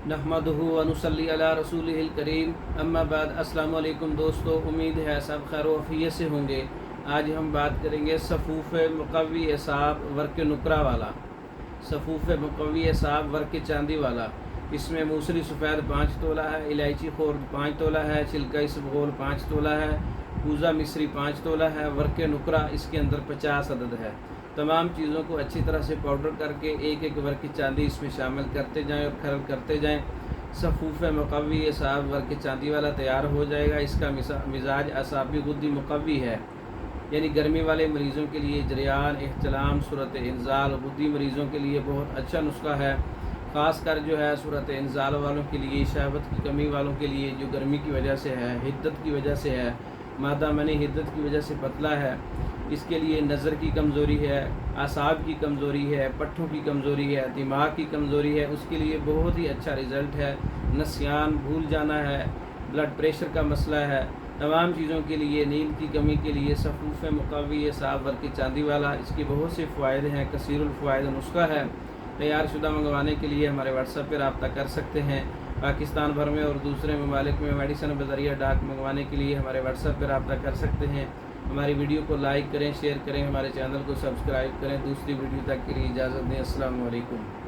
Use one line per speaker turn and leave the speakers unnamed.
نحمدہ و نصلی علی رسولہ الکریم اما بعد السلام علیکم دوستو، امید ہے سب خیر و عافیت سے ہوں گے۔ آج ہم بات کریں گے صفوف مقوی اعصاب ورق نقرہ والا، صفوف مقوی اعصاب ورق چاندی والا۔ اس میں موسری سفید 5 تولہ ہے، الائچی خورد 5 تولہ ہے، چھلکا اسبغول 5 تولہ ہے، کوزہ مصری 5 تولہ ہے، ورق نقرہ اس کے اندر 50 عدد ہے۔ تمام چیزوں کو اچھی طرح سے پاؤڈر کر کے ایک ایک ورق چاندی اس میں شامل کرتے جائیں اور کھرل کرتے جائیں۔ صفوف مقوی اعصاب ورق چاندی والا تیار ہو جائے گا۔ اس کا مزاج اعصابی غدی مقوی ہے، یعنی گرمی والے مریضوں کے لیے جریان، احتلام، صورت انزال، غدی مریضوں کے لیے بہت اچھا نسخہ ہے۔ خاص کر جو ہے صورت انزال والوں کے لیے، شہوت کی کمی والوں کے لیے، جو گرمی کی وجہ سے ہے، حدت کی وجہ سے ہے، مادہ منی حدت کی وجہ سے پتلا ہے، اس کے لیے نظر کی کمزوری ہے، اعصاب کی کمزوری ہے، پٹھوں کی کمزوری ہے، دماغ کی کمزوری ہے، اس کے لیے بہت ہی اچھا رزلٹ ہے۔ نسیان، بھول جانا ہے، بلڈ پریشر کا مسئلہ ہے، تمام چیزوں کے لیے، نیند کی کمی کے لیے صفوف مقوی اعصاب ورق چاندی والا، اس کے بہت سے فوائد ہیں، کثیر الفوائد نسخہ ہے۔ تیار شدہ منگوانے کے لیے ہمارے واٹس ایپ پہ رابطہ کر سکتے ہیں۔ پاکستان بھر میں اور دوسرے ممالک میں میڈیسن بذریعہ ڈاک منگوانے کے لیے ہمارے واٹس ایپ پہ رابطہ کر سکتے ہیں۔ ہماری ویڈیو کو لائک کریں، شیئر کریں، ہمارے چینل کو سبسکرائب کریں۔ دوسری ویڈیو تک کے لیے اجازت دیں۔ السلام علیکم۔